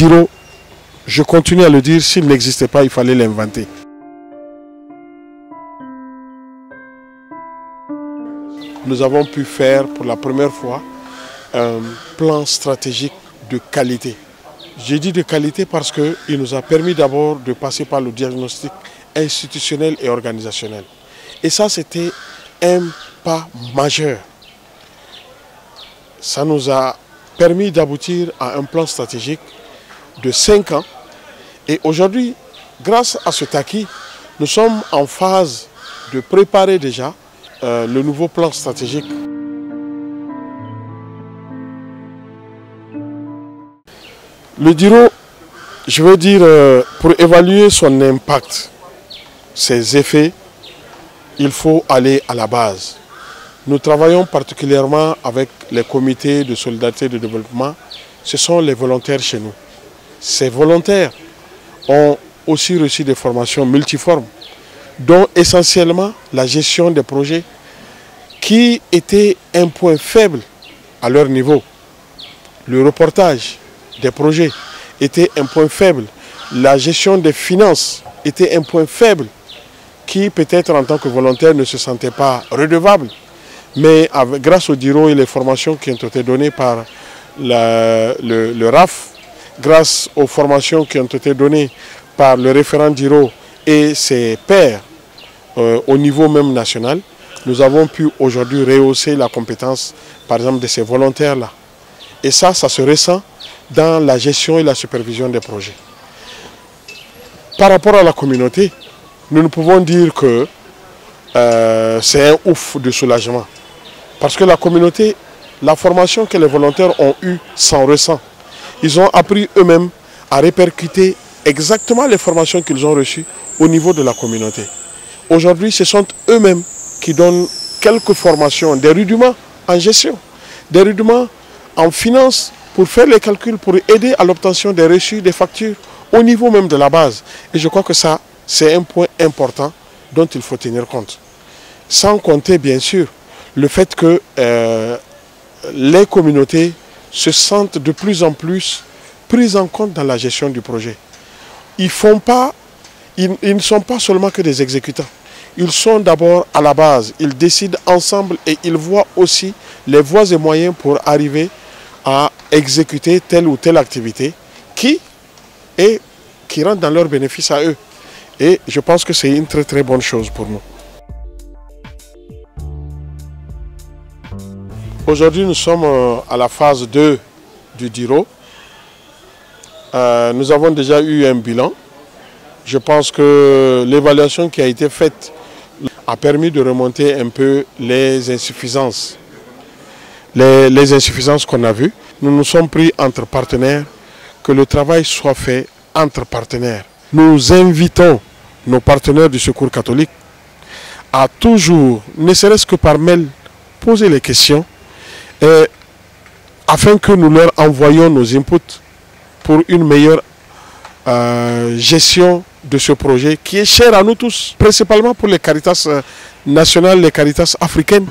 Diro, je continue à le dire, s'il n'existait pas, il fallait l'inventer. Nous avons pu faire pour la première fois un plan stratégique de qualité. J'ai dit de qualité parce qu'il nous a permis d'abord de passer par le diagnostic institutionnel et organisationnel. Et ça, c'était un pas majeur. Ça nous a permis d'aboutir à un plan stratégique de 5 ans. Et aujourd'hui, grâce à cet acquis, nous sommes en phase de préparer déjà le nouveau plan stratégique. Le Diro, je veux dire, pour évaluer son impact, ses effets, il faut aller à la base. Nous travaillons particulièrement avec les comités de solidarité et de développement. Ce sont les volontaires chez nous. Ces volontaires ont aussi reçu des formations multiformes, dont essentiellement la gestion des projets, qui était un point faible à leur niveau. Le reportage des projets était un point faible. La gestion des finances était un point faible qui peut-être en tant que volontaire ne se sentait pas redevable. Mais grâce au Diro et les formations qui ont été données par le RAF, grâce aux formations qui ont été données par le référent Diro et ses pairs au niveau même national, nous avons pu aujourd'hui rehausser la compétence, par exemple, de ces volontaires-là. Et ça se ressent dans la gestion et la supervision des projets. Par rapport à la communauté, nous ne pouvons dire que c'est un ouf de soulagement. Parce que la communauté, la formation que les volontaires ont eue s'en ressent. Ils ont appris eux-mêmes à répercuter exactement les formations qu'ils ont reçues au niveau de la communauté. Aujourd'hui, ce sont eux-mêmes qui donnent quelques formations, des rudiments en gestion, des rudiments en finance, pour faire les calculs, pour aider à l'obtention des reçus, des factures, au niveau même de la base. Et je crois que ça, c'est un point important dont il faut tenir compte. Sans compter, bien sûr, le fait que les communautés se sentent de plus en plus prises en compte dans la gestion du projet. Ils ne sont pas seulement que des exécutants. Ils sont d'abord à la base. Ils décident ensemble et ils voient aussi les voies et moyens pour arriver à exécuter telle ou telle activité qui rentre dans leur bénéfice à eux. Et je pense que c'est une très très bonne chose pour nous. Aujourd'hui, nous sommes à la phase 2 du Diro. Nous avons déjà eu un bilan. Je pense que l'évaluation qui a été faite a permis de remonter un peu les insuffisances. Les insuffisances qu'on a vues. Nous nous sommes pris entre partenaires, que le travail soit fait entre partenaires. Nous invitons nos partenaires du Secours catholique à toujours, ne serait-ce que par mail, poser les questions afin que nous leur envoyions nos inputs pour une meilleure gestion de ce projet qui est cher à nous tous, principalement pour les Caritas nationales, les Caritas africaines.